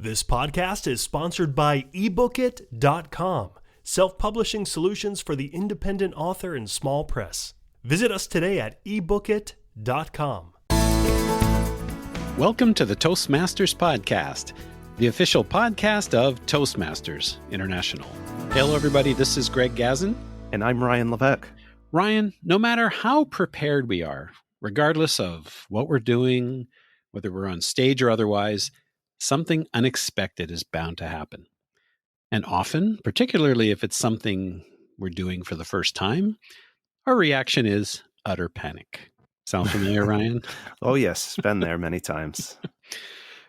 This podcast is sponsored by ebookit.com, self-publishing solutions for the independent author and small press. Visit us today at ebookit.com. Welcome to the Toastmasters Podcast, the official podcast of Toastmasters International. Hello, everybody. This is Greg Gazin. And I'm Ryan Levesque. Ryan, no matter how prepared we are, regardless of what we're doing, whether we're on stage or otherwise, something unexpected is bound to happen. And often, particularly if it's something we're doing for the first time, our reaction is utter panic. Sound familiar, Ryan? Oh, yes. Been there many times.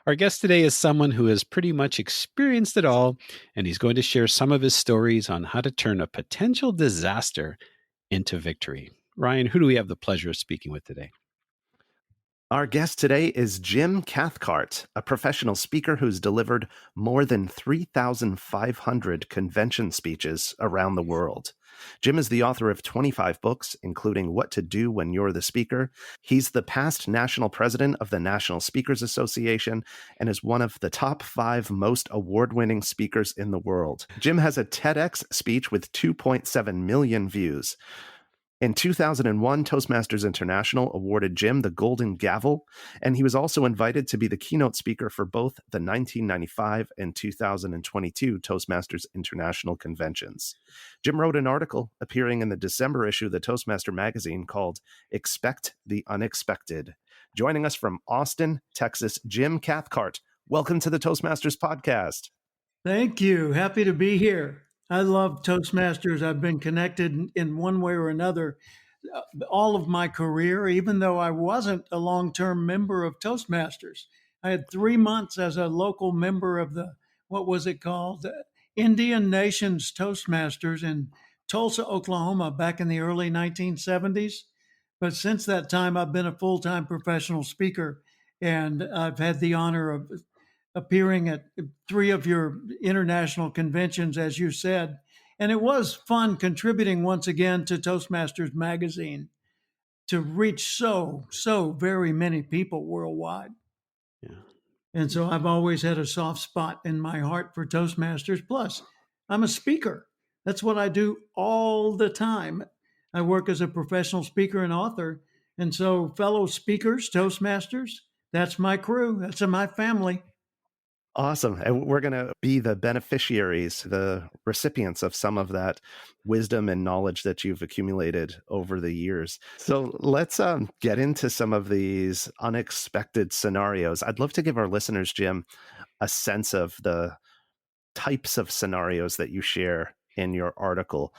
Our guest today is someone who has pretty much experienced it all, and he's going to share some of his stories on how to turn a potential disaster into victory. Ryan, who do we have the pleasure of speaking with today? Our guest today is Jim Cathcart, a professional speaker who's delivered more than 3,500 convention speeches around the world. Jim is the author of 25 books, including What to Do When You're the Speaker. He's the past national president of the National Speakers Association and is one of the top 5 most award-winning speakers in the world. Jim has a TEDx speech with 2.7 million views. In 2001, Toastmasters International awarded Jim the Golden Gavel, and he was also invited to be the keynote speaker for both the 1995 and 2022 Toastmasters International Conventions. Jim wrote an article appearing in the December issue of the Toastmaster magazine called Expect the Unexpected. Joining us from Austin, Texas, Jim Cathcart. Welcome to the Toastmasters podcast. Thank you. Happy to be here. I love Toastmasters. I've been connected in one way or another all of my career, even though I wasn't a long-term member of Toastmasters. I had 3 months as a local member of the, what was it called? Indian Nations Toastmasters in Tulsa, Oklahoma, back in the early 1970s. But since that time, I've been a full-time professional speaker, and I've had the honor of appearing at 3 of your international conventions, as you said. And it was fun contributing once again to Toastmasters magazine to reach so very many people worldwide. Yeah. And so I've always had a soft spot in my heart for Toastmasters. Plus, I'm a speaker. That's what I do all the time. I work as a professional speaker and author. And so fellow speakers, Toastmasters, that's my crew. That's my family. Awesome. And we're going to be the beneficiaries, the recipients of some of that wisdom and knowledge that you've accumulated over the years. So let's get into some of these unexpected scenarios. I'd love to give our listeners, Jim, a sense of the types of scenarios that you share in your article.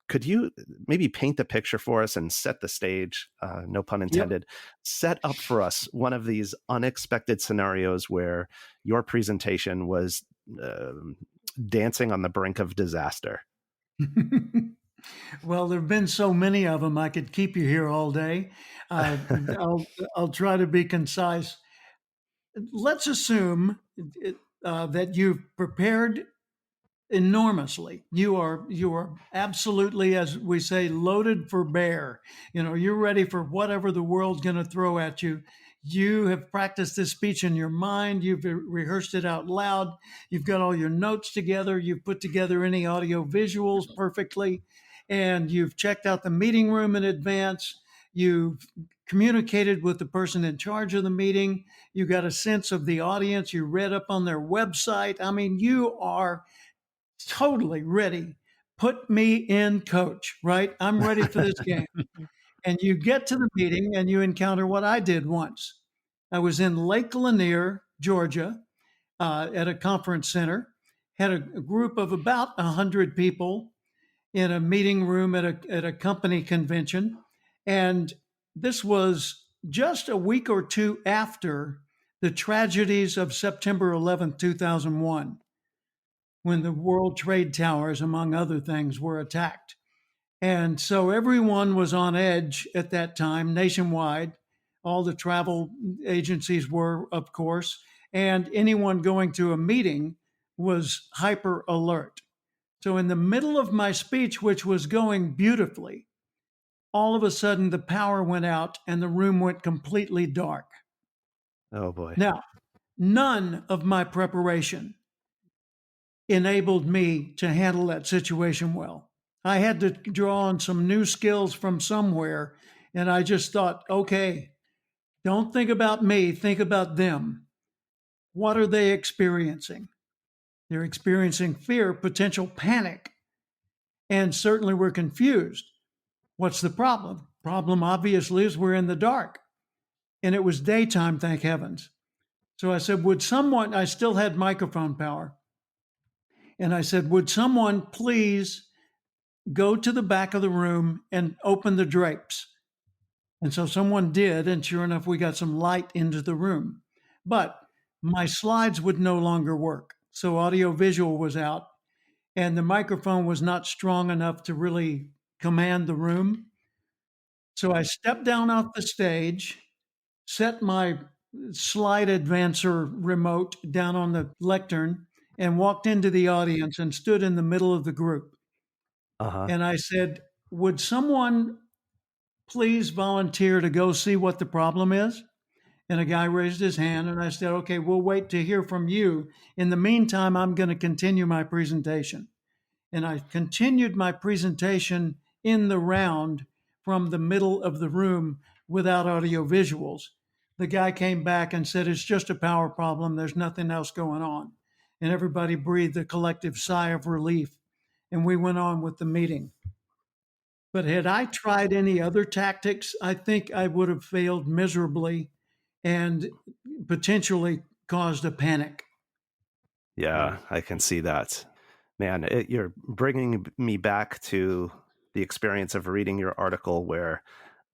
Could you maybe paint the picture for us and set the stage, no pun intended, set up for us one of these unexpected scenarios where your presentation was dancing on the brink of disaster? Well, there have been so many of them, I could keep you here all day. I'll try to be concise. Let's assume that you've prepared enormously. You are absolutely, as we say, loaded for bear. You're ready for whatever the world's going to throw at you. You have practiced this speech in your mind. You've rehearsed it out loud. You've got all your notes together. You've put together any audio visuals perfectly, and you've checked out the meeting room in advance. You've communicated with the person in charge of the meeting. You got a sense of the audience. You read up on their website. I mean, you are totally ready. Put me in, coach, right? I'm ready for this game. And you get to the meeting and you encounter what I did once. I was in Lake Lanier, Georgia, at a conference center, had a group of about 100 people in a meeting room at a company convention. And this was just a week or two after the tragedies of September 11th, 2001. When the World Trade Towers, among other things, were attacked. And so everyone was on edge at that time, nationwide. All the travel agencies were, of course, and anyone going to a meeting was hyper alert. So in the middle of my speech, which was going beautifully, all of a sudden the power went out and the room went completely dark. Oh, boy. Now, none of my preparation enabled me to handle that situation well. I had to draw on some new skills from somewhere. And I just thought, okay, don't think about me, think about them. What are they experiencing? They're experiencing fear, potential panic, and certainly we're confused. What's the problem? Problem obviously is we're in the dark. And it was daytime, thank heavens. So I said, would someone, I still had microphone power. And I said, would someone please go to the back of the room and open the drapes? And so someone did. And sure enough, we got some light into the room. But my slides would no longer work. So audio visual was out, and the microphone was not strong enough to really command the room. So I stepped down off the stage, set my slide advancer remote down on the lectern, and walked into the audience and stood in the middle of the group. Uh-huh. And I said, would someone please volunteer to go see what the problem is? And a guy raised his hand, and I said, okay, we'll wait to hear from you. In the meantime, I'm going to continue my presentation. And I continued my presentation in the round from the middle of the room without audio visuals. The guy came back and said, it's just a power problem. There's nothing else going on. And everybody breathed a collective sigh of relief. And we went on with the meeting. But had I tried any other tactics, I think I would have failed miserably and potentially caused a panic. Yeah, I can see that. Man, you're bringing me back to the experience of reading your article where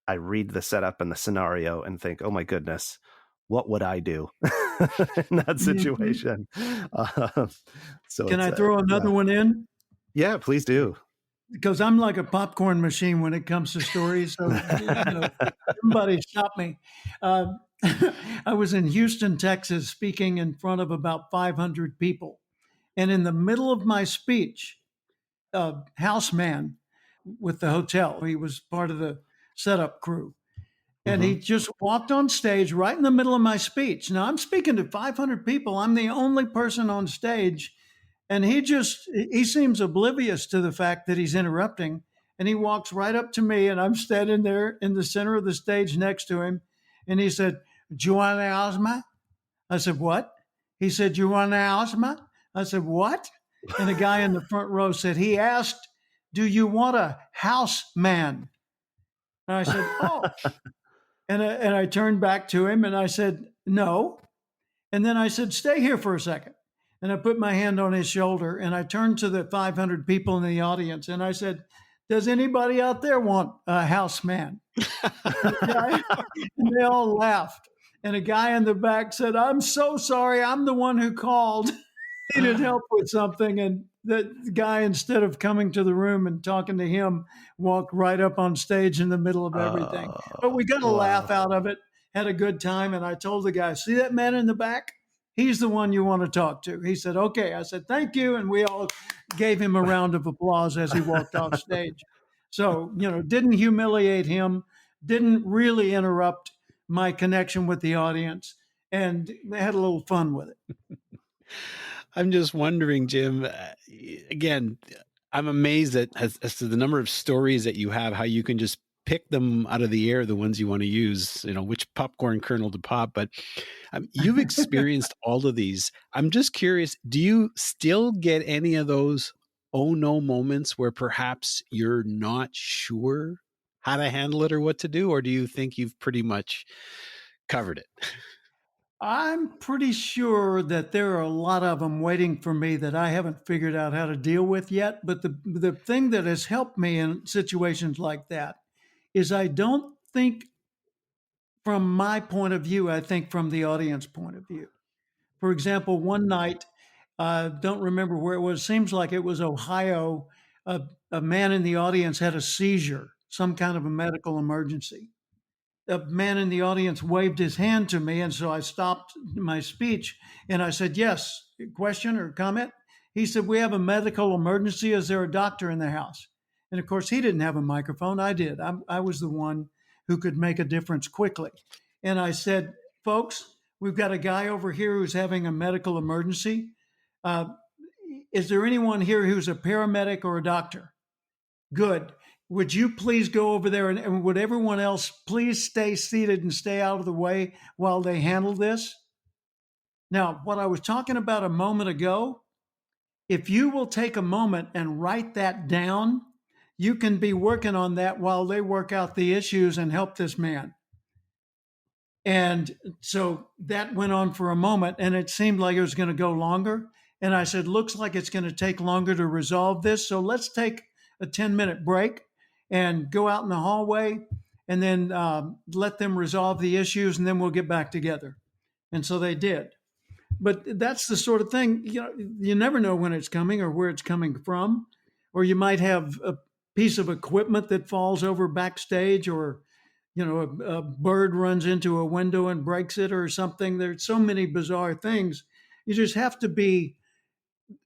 I read the setup and the scenario and think, oh my goodness, what would I do in that situation? So Can I throw another one in? Yeah, please do. Because I'm like a popcorn machine when it comes to stories. So, somebody stop me. I was in Houston, Texas, speaking in front of about 500 people. And in the middle of my speech, a houseman with the hotel, he was part of the setup crew. And he just walked on stage right in the middle of my speech. Now I'm speaking to 500 people. I'm the only person on stage. And he seems oblivious to the fact that he's interrupting. And he walks right up to me, and I'm standing there in the center of the stage next to him. And he said, "Do you want an asthma?" I said, "What?" He said, "Do you want an asthma?" I said, "What?" And a guy in the front row said, he asked, "Do you want a house man?" And I said, "Oh." And I turned back to him and I said, "No." And then I said, "Stay here for a second." And I put my hand on his shoulder and I turned to the 500 people in the audience and I said, "Does anybody out there want a house man?" And they all laughed. And a guy in the back said, "I'm so sorry. I'm the one who called." Needed help with something. And the guy, instead of coming to the room and talking to him, walked right up on stage in the middle of everything. But we got a laugh out of it, had a good time. And I told the guy, "See that man in the back? He's the one you want to talk to." He said, "Okay." I said, "Thank you." And we all gave him a round of applause as he walked off stage. So, didn't humiliate him, didn't really interrupt my connection with the audience, and had a little fun with it. I'm just wondering, Jim, again, I'm amazed at as to the number of stories that you have, how you can just pick them out of the air, the ones you want to use, which popcorn kernel to pop. But you've experienced all of these. I'm just curious, do you still get any of those oh no moments where perhaps you're not sure how to handle it or what to do? Or do you think you've pretty much covered it? I'm pretty sure that there are a lot of them waiting for me that I haven't figured out how to deal with yet. But the thing that has helped me in situations like that is I don't think from my point of view, I think from the audience point of view. For example, one night, I don't remember where it was, seems like it was Ohio, a man in the audience had a seizure, some kind of a medical emergency. A man in the audience waved his hand to me. And so I stopped my speech and I said, "Yes, question or comment?" He said, "We have a medical emergency. Is there a doctor in the house?" And of course, he didn't have a microphone. I did. I was the one who could make a difference quickly. And I said, "Folks, we've got a guy over here who's having a medical emergency. Uh, is there anyone here who's a paramedic or a doctor? Good. Would you please go over there and would everyone else please stay seated and stay out of the way while they handle this? Now, what I was talking about a moment ago, if you will take a moment and write that down, you can be working on that while they work out the issues and help this man. And so that went on for a moment and it seemed like it was going to go longer. And I said, looks like it's going to take longer to resolve this. So let's take a 10-minute break and go out in the hallway and then let them resolve the issues and then we'll get back together. And so they did. But that's the sort of thing, you never know when it's coming or where it's coming from. Or you might have a piece of equipment that falls over backstage, or a bird runs into a window and breaks it or something. There's so many bizarre things. You just have to be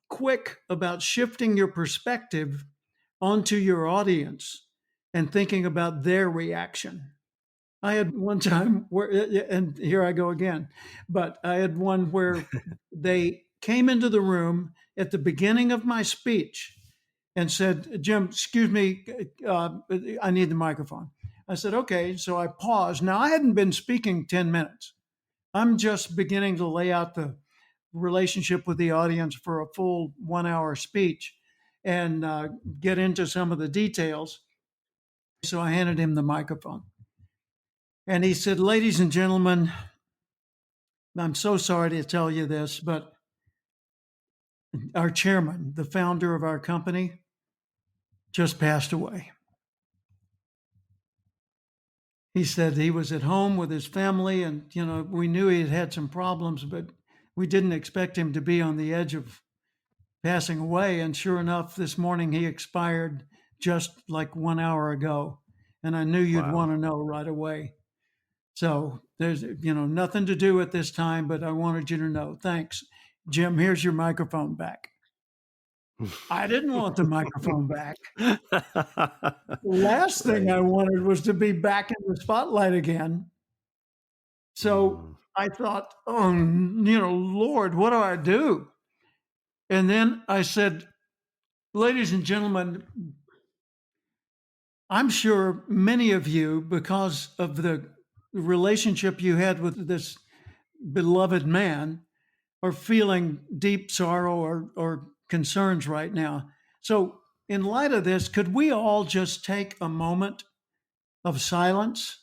quick about shifting your perspective onto your audience and thinking about their reaction. I had one time where, and here I go again, but I had one where they came into the room at the beginning of my speech and said, Jim, excuse me, I need the microphone. I said, okay. So I paused. Now, I hadn't been speaking 10 minutes. I'm just beginning to lay out the relationship with the audience for a full 1 hour speech and get into some of the details. So I handed him the microphone. And he said, ladies and gentlemen, I'm so sorry to tell you this, but our chairman, the founder of our company, just passed away. He said he was at home with his family and, we knew he had had some problems, but we didn't expect him to be on the edge of passing away. And sure enough, this morning he expired just like 1 hour ago. And I knew you'd want to know right away. So there's, nothing to do at this time, but I wanted you to know. Thanks. Jim, here's your microphone back. I didn't want the microphone back. The last thing I wanted was to be back in the spotlight again. So I thought, oh, Lord, what do I do? And then I said, ladies and gentlemen, I'm sure many of you, because of the relationship you had with this beloved man, are feeling deep sorrow or concerns right now. So in light of this, could we all just take a moment of silence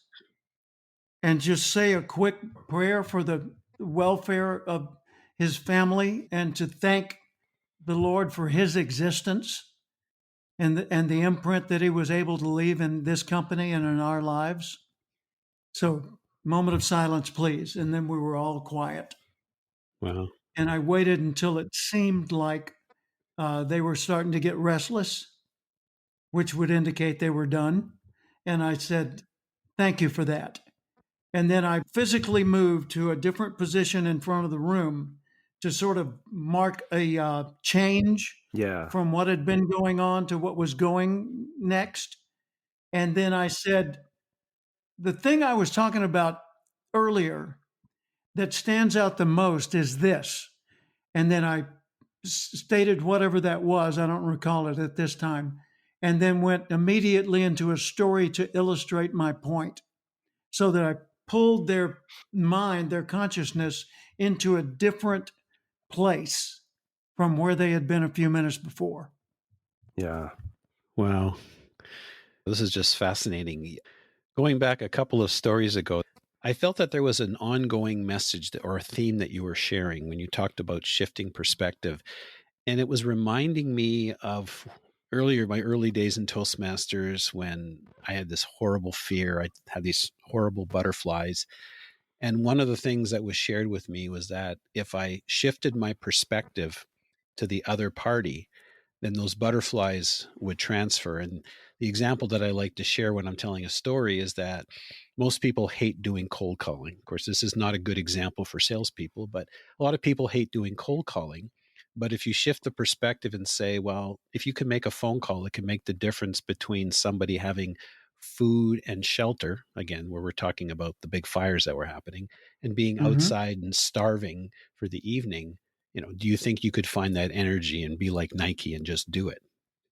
and just say a quick prayer for the welfare of his family and to thank the Lord for his existence and the imprint that he was able to leave in this company and in our lives? So, moment of silence, please. And then we were all quiet. Wow. And I waited until it seemed like they were starting to get restless, which would indicate they were done. And I said, thank you for that. And then I physically moved to a different position in front of the room to sort of mark a change from what had been going on to what was going next. And then I said, the thing I was talking about earlier that stands out the most is this. And then I stated whatever that was. I don't recall it at this time. And then went immediately into a story to illustrate my point, so that I pulled their mind, their consciousness into a different place from where they had been a few minutes before. Yeah. Wow. This is just fascinating. Going back a couple of stories ago, I felt that there was an ongoing message or a theme that you were sharing when you talked about shifting perspective. And it was reminding me of my early days in Toastmasters, when I had this horrible fear. I had these horrible butterflies. And one of the things that was shared with me was that if I shifted my perspective to the other party, then those butterflies would transfer. And the example that I like to share when I'm telling a story is that most people hate doing cold calling. Of course, this is not a good example for salespeople, but a lot of people hate doing cold calling. But if you shift the perspective and say, well, if you can make a phone call, it can make the difference between somebody having food and shelter, again, where we're talking about the big fires that were happening, and being outside and starving for the evening, do you think you could find that energy and be like Nike and just do it?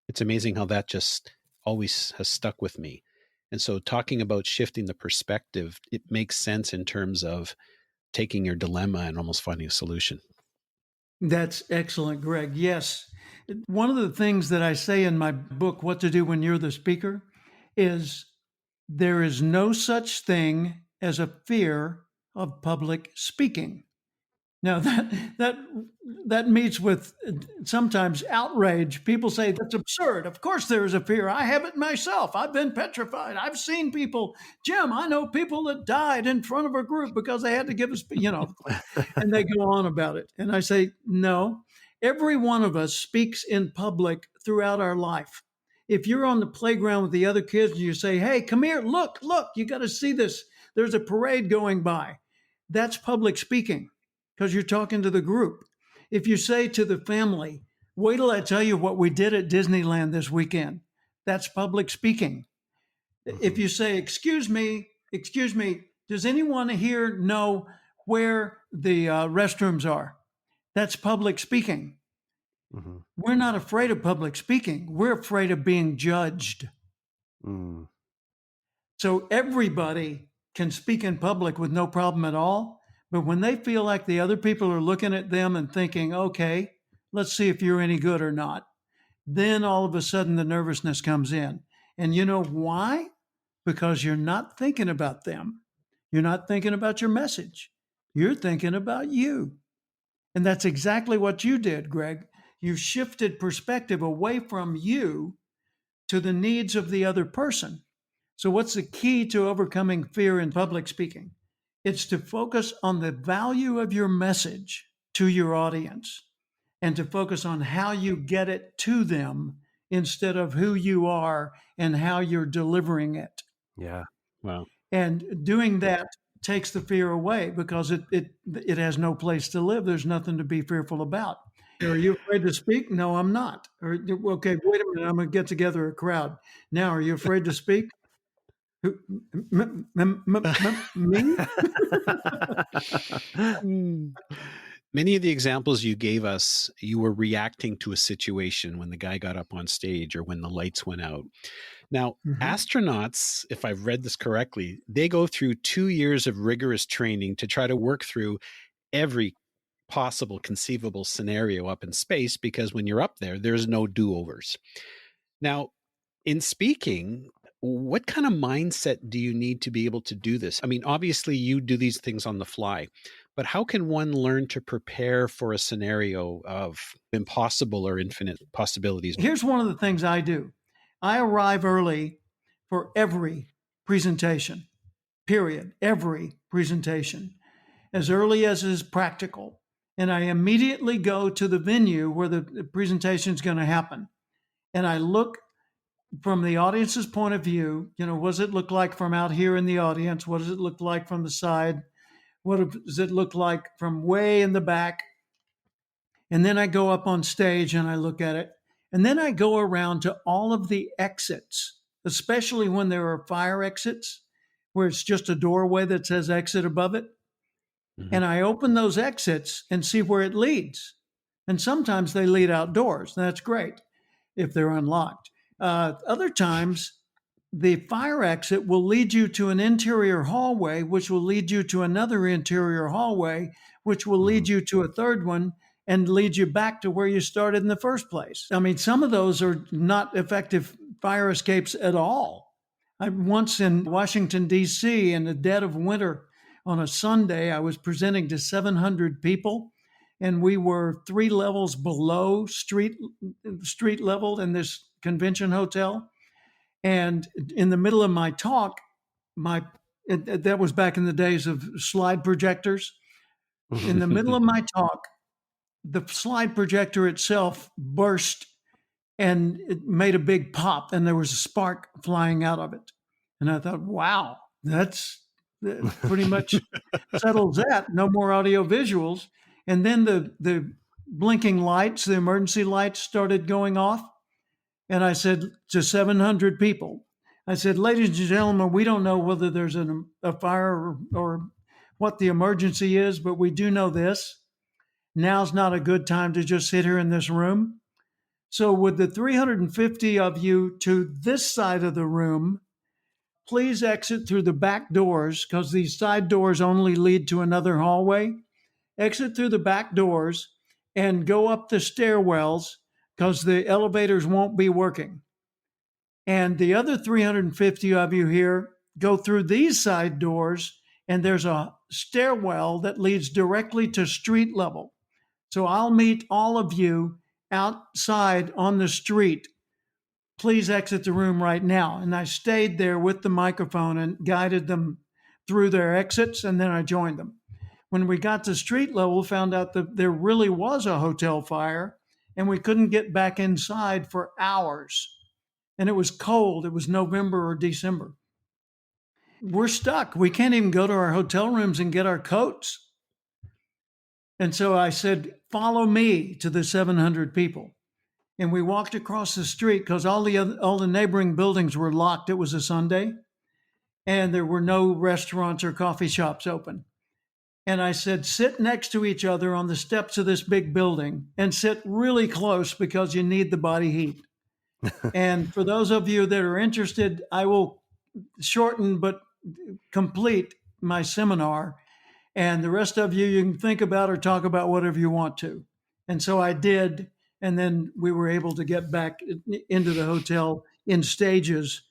It's amazing how that just always has stuck with me. And so talking about shifting the perspective, it makes sense in terms of taking your dilemma and almost finding a solution. That's excellent, Greg. Yes. One of the things that I say in my book, What to Do When You're the Speaker, is there is no such thing as a fear of public speaking. Now that meets with sometimes outrage. People say that's absurd. Of course there is a fear. I have it myself. I've been petrified. I've seen people. Jim, I know people that died in front of a group because they had to give us, and they go on about it. And I say, no, every one of us speaks in public throughout our life. If you're on the playground with the other kids and you say, hey, come here, look, you got to see this. There's a parade going by. That's public speaking, because you're talking to the group. If you say to the family, wait till I tell you what we did at Disneyland this weekend, that's public speaking. If you say, excuse me, does anyone here know where the restrooms are? That's public speaking. We're not afraid of public speaking. We're afraid of being judged. So everybody can speak in public with no problem at all. But when they feel like the other people are looking at them and thinking, okay, let's see if you're any good or not, then all of a sudden the nervousness comes in. And you know why? Because you're not thinking about them. You're not thinking about your message. You're thinking about you. And that's exactly what you did, Greg. You shifted perspective away from you to the needs of the other person. So what's the key to overcoming fear in public speaking? It's to focus on the value of your message to your audience and to focus on how you get it to them instead of who you are and how you're delivering it. Yeah. Wow. And doing that takes the fear away because it has no place to live. There's nothing to be fearful about. Are you afraid to speak? No, I'm not. Or, okay, wait a minute. I'm going to get together a crowd. Now, are you afraid to speak? Me? Many of the examples you gave us, you were reacting to a situation when the guy got up on stage or when the lights went out. Now, astronauts, if I've read this correctly, they go through 2 years of rigorous training to try to work through every possible conceivable scenario up in space, because when you're up there, there's no do-overs. Now, in speaking, what kind of mindset do you need to be able to do this? I mean, obviously you do these things on the fly, but how can one learn to prepare for a scenario of impossible or infinite possibilities? Here's one of the things I do. I arrive early for every presentation, period, every presentation, as early as is practical. And I immediately go to the venue where the presentation is going to happen. And I look from the audience's point of view, what does it look like from out here in the audience? What does it look like from the side? What does it look like from way in the back? And then I go up on stage and I look at it. And then I go around to all of the exits, especially when there are fire exits, where it's just a doorway that says exit above it. And I open those exits and see where it leads. And sometimes they lead outdoors. That's great if they're unlocked. Other times, the fire exit will lead you to an interior hallway, which will lead you to another interior hallway, which will lead you to a third one and lead you back to where you started in the first place. I mean, some of those are not effective fire escapes at all. I once in Washington, D.C., in the dead of winter on a Sunday, I was presenting to 700 people, and we were 3 levels below street level in this convention hotel. And in the middle of my talk, that was back in the days of slide projectors. In the middle of my talk, the slide projector itself burst and it made a big pop, and there was a spark flying out of it. And I thought, wow, that pretty much settles that. No more audio visuals. And then the blinking lights, the emergency lights started going off. And I said to 700 people, I said, ladies and gentlemen, we don't know whether there's a fire or what the emergency is, but we do know this. Now's not a good time to just sit here in this room. So would the 350 of you to this side of the room please exit through the back doors, because these side doors only lead to another hallway. Exit through the back doors and go up the stairwells, because the elevators won't be working. And the other 350 of you here go through these side doors, and there's a stairwell that leads directly to street level. So I'll meet all of you outside on the street. Please exit the room right now. And I stayed there with the microphone and guided them through their exits, and then I joined them. When we got to street level, found out that there really was a hotel fire, and we couldn't get back inside for hours. And it was cold. It was November or December. We're stuck. We can't even go to our hotel rooms and get our coats. And so I said, follow me to the 700 people. And we walked across the street, because all the neighboring buildings were locked. It was a Sunday, and there were no restaurants or coffee shops open. And I said, sit next to each other on the steps of this big building, and sit really close, because you need the body heat. And for those of you that are interested, I will shorten but complete my seminar. And the rest of you can think about or talk about whatever you want to. And so I did. And then we were able to get back into the hotel in stages,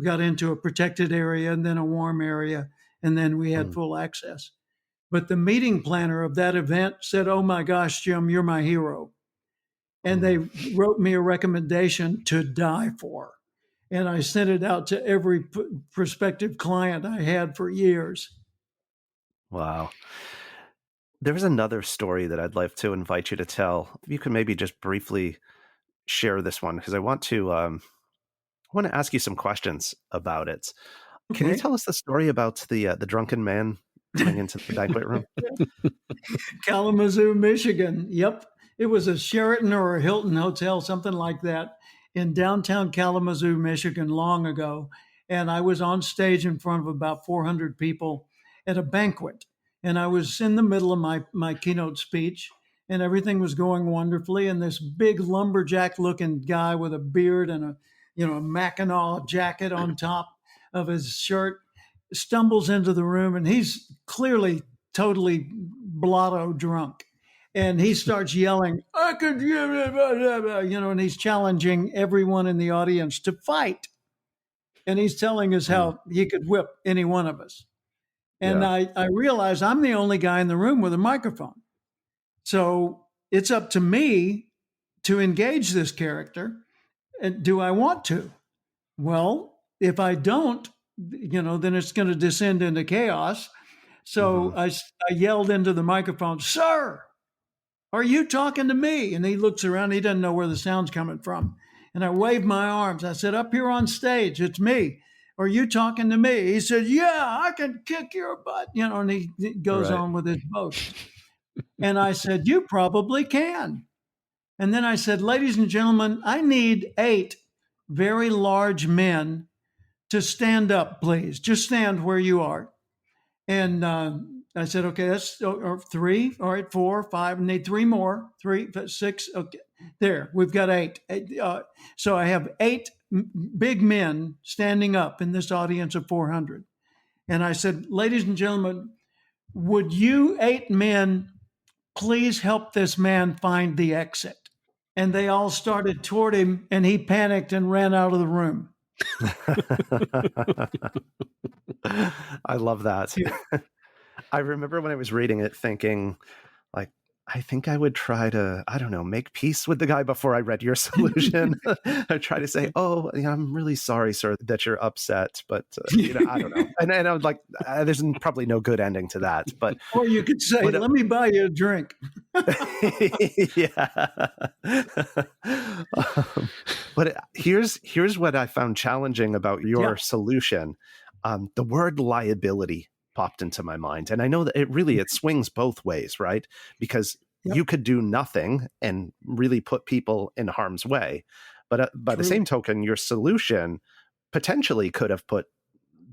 got into a protected area and then a warm area. And then we had full access. But the meeting planner of that event said, oh my gosh, Jim, you're my hero. And they wrote me a recommendation to die for. And I sent it out to every prospective client I had for years. Wow. There was another story that I'd like to invite you to tell. If you could maybe just briefly share this one, because I want to ask you some questions about it. Okay. Can you tell us the story about the drunken man coming into the banquet room? Kalamazoo, Michigan. Yep. It was a Sheraton or a Hilton hotel, something like that, in downtown Kalamazoo, Michigan, long ago. And I was on stage in front of about 400 people at a banquet. And I was in the middle of my keynote speech, and everything was going wonderfully. And this big lumberjack looking guy with a beard and a Mackinaw jacket on top of his shirt stumbles into the room, and he's clearly totally blotto drunk. And he starts yelling, I could, and he's challenging everyone in the audience to fight. And he's telling us how he could whip any one of us. And I realized I'm the only guy in the room with a microphone. So it's up to me to engage this character. And do I want to? Well, if I don't, then it's going to descend into chaos. So I yelled into the microphone, sir, are you talking to me? And he looks around. He doesn't know where the sound's coming from. And I waved my arms. I said, up here on stage, it's me. Are you talking to me? He said, yeah, I can kick your butt, and he goes on with his boast. And I said, you probably can. And then I said, ladies and gentlemen, I need 8 very large men to stand up, please. Just stand where you are. And I said, okay, that's 3. All right, 4, 5. I need 3 more. 3, 6. Okay, there. We've got 8. So I have 8 big men standing up in this audience of 400. And I said, ladies and gentlemen, would you 8 men please help this man find the exit? And they all started toward him, and he panicked and ran out of the room. I love that. I remember when I was reading it thinking, like, I think I would try to, make peace with the guy before I read your solution. I try to say, I'm really sorry, sir, that you're upset, but, I don't know. And I was like, there's probably no good ending to that. But or you could say, let me buy you a drink. Yeah. But here's what I found challenging about your solution. The word liability popped into my mind. And I know that it swings both ways, right? Because you could do nothing and really put people in harm's way. But by the same token, your solution potentially could have put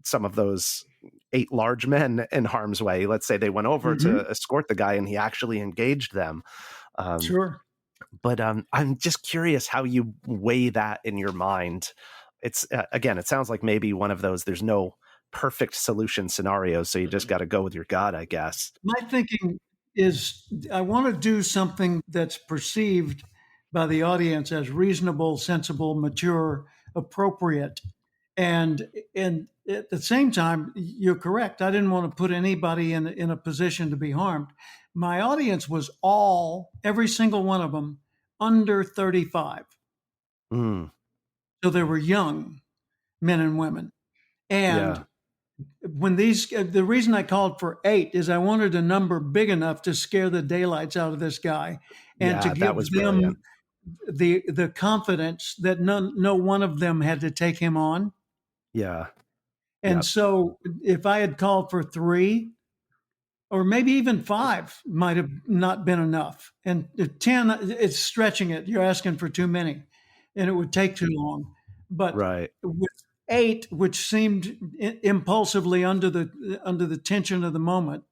some of those 8 large men in harm's way. Let's say they went over to escort the guy and he actually engaged them. Sure. But I'm just curious how you weigh that in your mind. It's again, it sounds like maybe one of those, there's no perfect solution scenarios, so you just got to go with your gut, I guess. My thinking is I want to do something that's perceived by the audience as reasonable, sensible, mature, appropriate. And at the same time, you're correct. I didn't want to put anybody in a position to be harmed. My audience was every single one of them, under 35. Mm, So they were young men and women. And yeah. when the reason I called for 8 is I wanted a number big enough to scare the daylights out of this guy and to Yeah, that give was them brilliant. the confidence that no one of them had to take him on. Yeah. And Yep. so if I had called for 3 or maybe even 5 might have not been enough. And 10, it's stretching it. You're asking for too many and it would take too long. But Right. with 8, which seemed impulsively under the tension of the moment,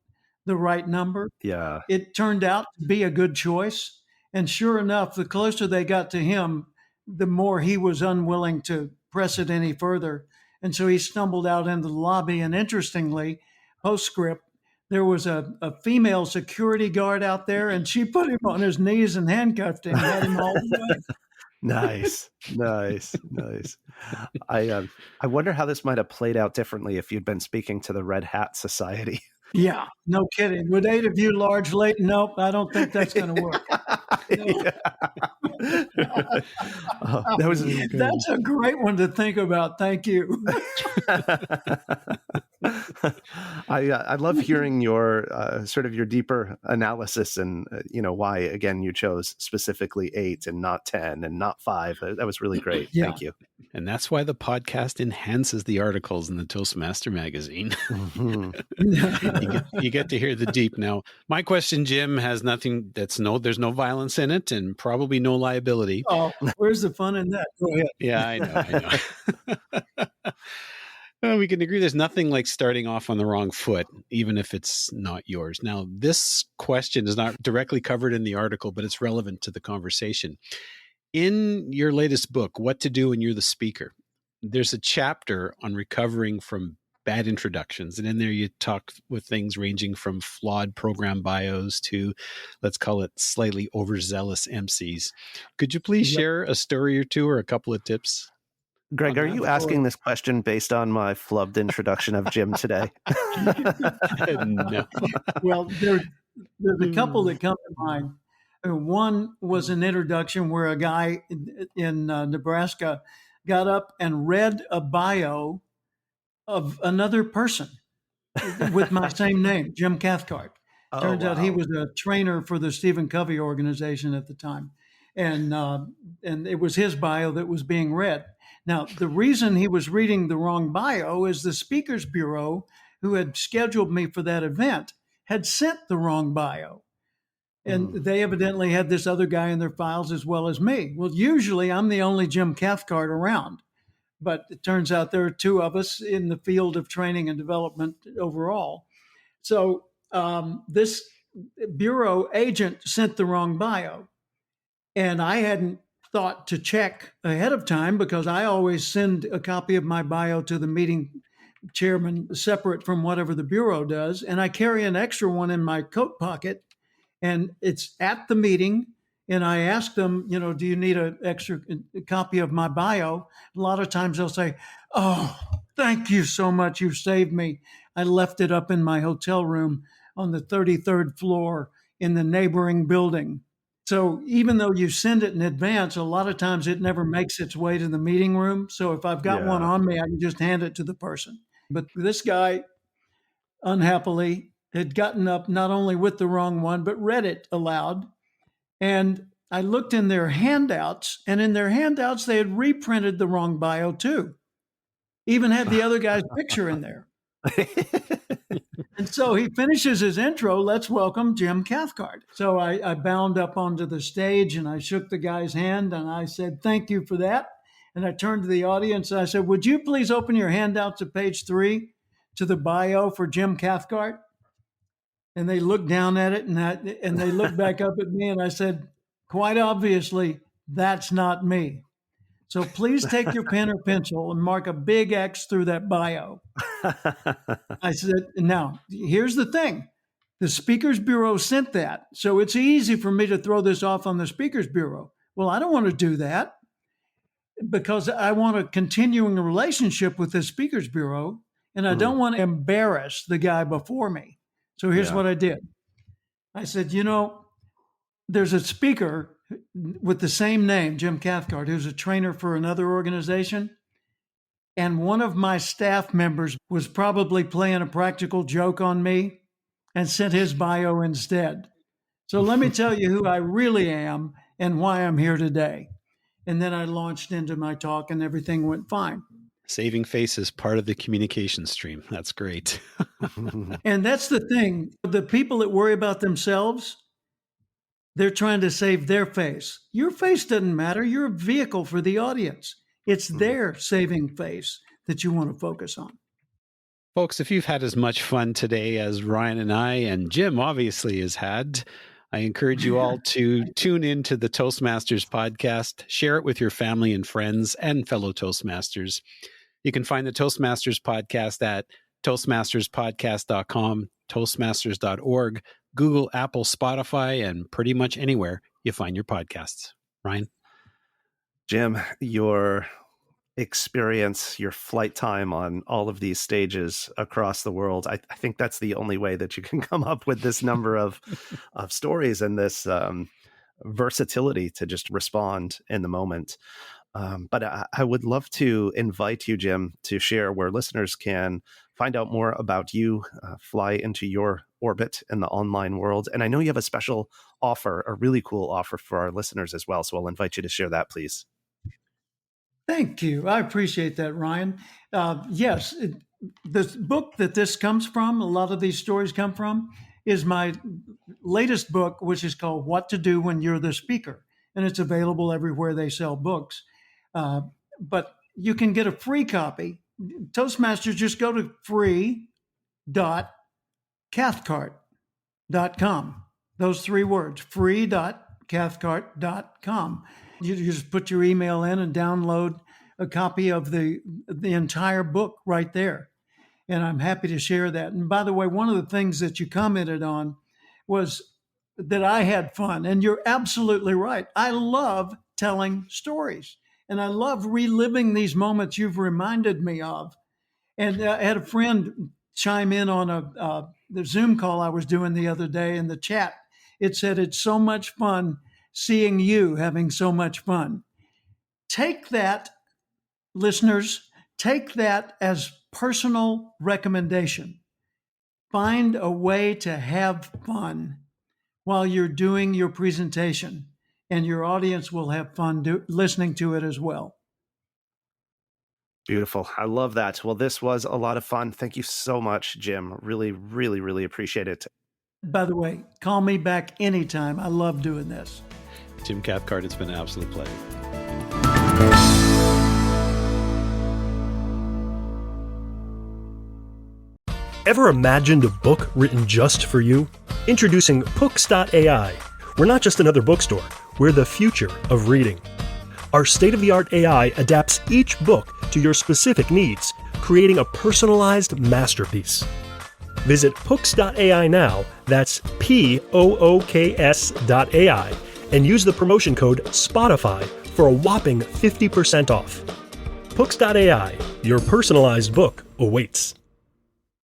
the right number, Yeah. it turned out to be a good choice. And sure enough, the closer they got to him, the more he was unwilling to press it any further. And so he stumbled out into the lobby. And interestingly, postscript, there was a female security guard out there, and she put him on his knees and handcuffed him, had him all the way. Nice. I wonder how this might have played out differently if you'd been speaking to the Red Hat Society. Yeah, no kidding. Would 8 of you large late? Nope, I don't think that's going to work. That's a great one to think about. Thank you. I love hearing your sort of your deeper analysis and why again you chose specifically 8 and not 10 and not 5. That was really great. Yeah. Thank you. And that's why the podcast enhances the articles in the Toastmaster magazine. Mm-hmm. you get to hear the deep. Now, my question, Jim, has nothing. There's no violence in it, and probably no liability. Oh, where's the fun in that? Go ahead. Yeah, I know. Well, we can agree there's nothing like starting off on the wrong foot, even if it's not yours. Now, this question is not directly covered in the article, but it's relevant to the conversation. In your latest book, What to Do When You're the Speaker, there's a chapter on recovering from bad introductions. And in there, you talk with things ranging from flawed program bios to, let's call it, slightly overzealous MCs. Could you please share a story or two or a couple of tips? Greg, are you asking this question based on my flubbed introduction of Jim today? No. Well, there's a couple that come to mind. One was an introduction where a guy in Nebraska got up and read a bio of another person with my same name, Jim Cathcart. Turns out he was a trainer for the Stephen Covey organization at the time. And it was his bio that was being read. Now, the reason he was reading the wrong bio is the Speakers Bureau, who had scheduled me for that event, had sent the wrong bio. And they evidently had this other guy in their files as well as me. Well, usually I'm the only Jim Cathcart around. But it turns out there are 2 of us in the field of training and development overall. So this bureau agent sent the wrong bio. And I hadn't thought to check ahead of time because I always send a copy of my bio to the meeting chairman separate from whatever the bureau does. And I carry an extra one in my coat pocket. And it's at the meeting. And I ask them, do you need an extra copy of my bio? A lot of times they'll say, oh, thank you so much. You saved me. I left it up in my hotel room on the 33rd floor in the neighboring building. So even though you send it in advance, a lot of times it never makes its way to the meeting room. So if I've got one on me, I can just hand it to the person. But this guy, unhappily, had gotten up not only with the wrong one, but read it aloud. And I looked in their handouts, and in their handouts, they had reprinted the wrong bio too. Even had the other guy's picture in there. And so he finishes his intro, let's welcome Jim Cathcart. So I bound up onto the stage and I shook the guy's hand and I said, thank you for that. And I turned to the audience and I said, would you please open your handouts to page 3 to the bio for Jim Cathcart? And they looked down at it and they looked back up at me and I said, quite obviously, that's not me. So please take your pen or pencil and mark a big X through that bio. I said, now, here's the thing. The Speakers Bureau sent that. So it's easy for me to throw this off on the Speakers Bureau. Well, I don't want to do that because I want a continuing relationship with the Speakers Bureau and I don't want to embarrass the guy before me. So here's what I did. I said, there's a speaker with the same name, Jim Cathcart, who's a trainer for another organization. And one of my staff members was probably playing a practical joke on me and sent his bio instead. So let me tell you who I really am and why I'm here today. And then I launched into my talk and everything went fine. Saving face is part of the communication stream. That's great. And that's the thing. The people that worry about themselves, they're trying to save their face. Your face doesn't matter. You're a vehicle for the audience. It's their saving face that you want to focus on. Folks, if you've had as much fun today as Ryan and I and Jim obviously has had, I encourage you all to tune into the Toastmasters podcast, share it with your family and friends and fellow Toastmasters. You can find the Toastmasters podcast at toastmasterspodcast.com, toastmasters.org, Google, Apple, Spotify, and pretty much anywhere you find your podcasts. Ryan? Jim, your experience, your flight time on all of these stages across the world, I think that's the only way that you can come up with this number of stories and this versatility to just respond in the moment. But I would love to invite you, Jim, to share where listeners can find out more about you, fly into your orbit in the online world. And I know you have a special offer, a really cool offer for our listeners as well. So I'll invite you to share that, please. Thank you. I appreciate that, Ryan. Yes, the book that this comes from, a lot of these stories come from, is my latest book, which is called What to Do When You're the Speaker. And it's available everywhere they sell books. But you can get a free copy. Toastmasters, just go to free.cathcart.com. Those 3 words, free.cathcart.com. You just put your email in and download a copy of the entire book right there. And I'm happy to share that. And by the way, one of the things that you commented on was that I had fun. And you're absolutely right. I love telling stories. And I love reliving these moments you've reminded me of. And I had a friend chime in on the Zoom call I was doing the other day in the chat. It said, it's so much fun seeing you having so much fun. Take that, listeners, take that as personal recommendation. Find a way to have fun while you're doing your presentation, and your audience will have fun listening to it as well. Beautiful. I love that. Well, this was a lot of fun. Thank you so much, Jim. Really, really, really appreciate it. By the way, call me back anytime. I love doing this. Jim Cathcart, it's been an absolute pleasure. Ever imagined a book written just for you? Introducing Books.ai. We're not just another bookstore. We're the future of reading. Our state-of-the-art AI adapts each book to your specific needs, creating a personalized masterpiece. Visit Books.ai now, that's POOKS.ai, and use the promotion code SPOTIFY for a whopping 50% off. Books.ai, your personalized book awaits.